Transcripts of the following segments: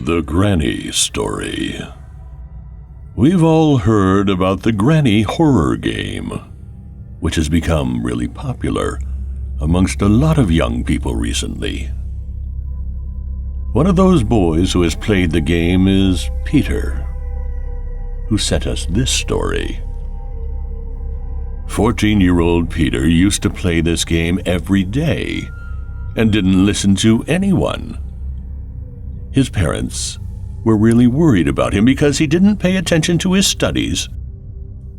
The Granny Story. We've all heard about the Granny horror game, which has become really popular amongst a lot of young people recently. One of those boys who has played the game is Peter, who sent us this story. 14-year-old Peter used to play this game every day and didn't listen to anyone. His parents were really worried about him because he didn't pay attention to his studies,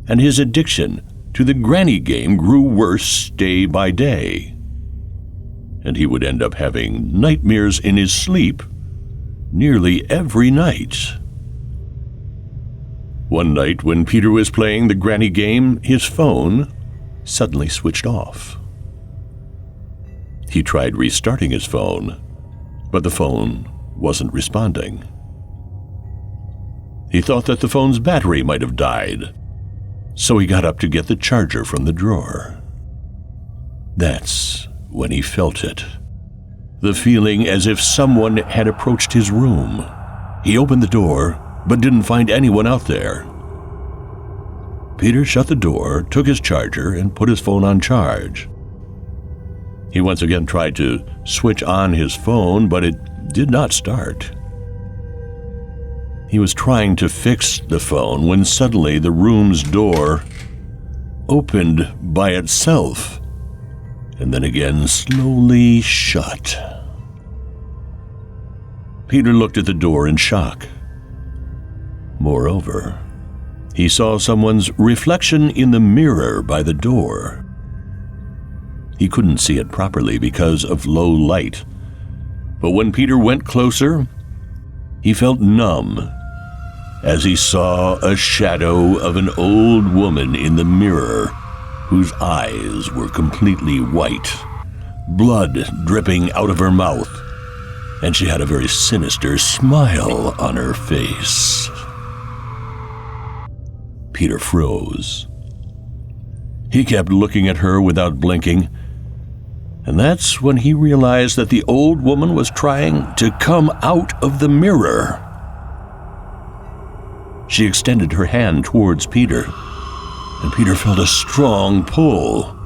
and his addiction to the granny game grew worse day by day. And he would end up having nightmares in his sleep nearly every night. One night when Peter was playing the granny game, his phone suddenly switched off. He tried restarting his phone, but the phone wasn't responding. He thought that the phone's battery might have died, so he got up to get the charger from the drawer. That's when he felt it. The feeling as if someone had approached his room. He opened the door, but didn't find anyone out there. Peter shut the door, took his charger, and put his phone on charge. He once again tried to switch on his phone, but it did not start. He was trying to fix the phone when suddenly the room's door opened by itself and then again slowly shut. Peter looked at the door in shock. Moreover, he saw someone's reflection in the mirror by the door. He couldn't see it properly because of low light, but when Peter went closer, he felt numb as he saw a shadow of an old woman in the mirror whose eyes were completely white, blood dripping out of her mouth, and she had a very sinister smile on her face. Peter froze. He kept looking at her without blinking, and that's when he realized that the old woman was trying to come out of the mirror. She extended her hand towards Peter, and Peter felt a strong pull.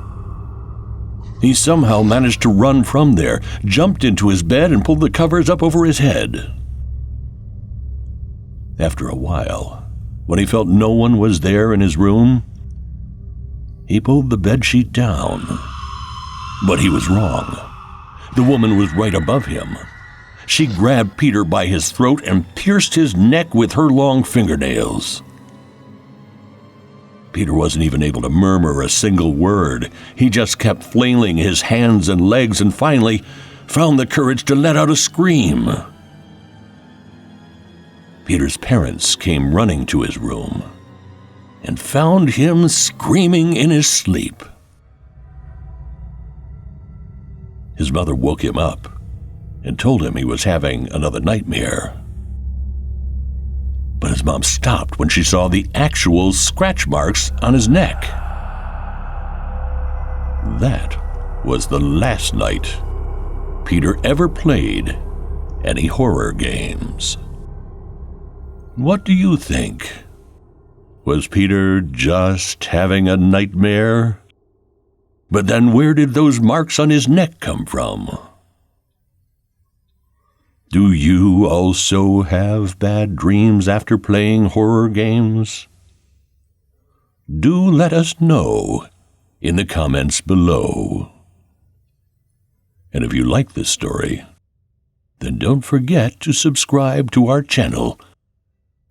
He somehow managed to run from there, jumped into his bed, and pulled the covers up over his head. After a while, when he felt no one was there in his room, he pulled the bedsheet down. But he was wrong. The woman was right above him. She grabbed Peter by his throat and pierced his neck with her long fingernails. Peter wasn't even able to murmur a single word. He just kept flailing his hands and legs and finally found the courage to let out a scream. Peter's parents came running to his room and found him screaming in his sleep. His mother woke him up and told him he was having another nightmare. But his mom stopped when she saw the actual scratch marks on his neck. That was the last night Peter ever played any horror games. What do you think? Was Peter just having a nightmare? But then where did those marks on his neck come from? Do you also have bad dreams after playing horror games? Do let us know in the comments below. And if you like this story, then don't forget to subscribe to our channel,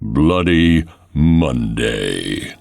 Bloody Monday.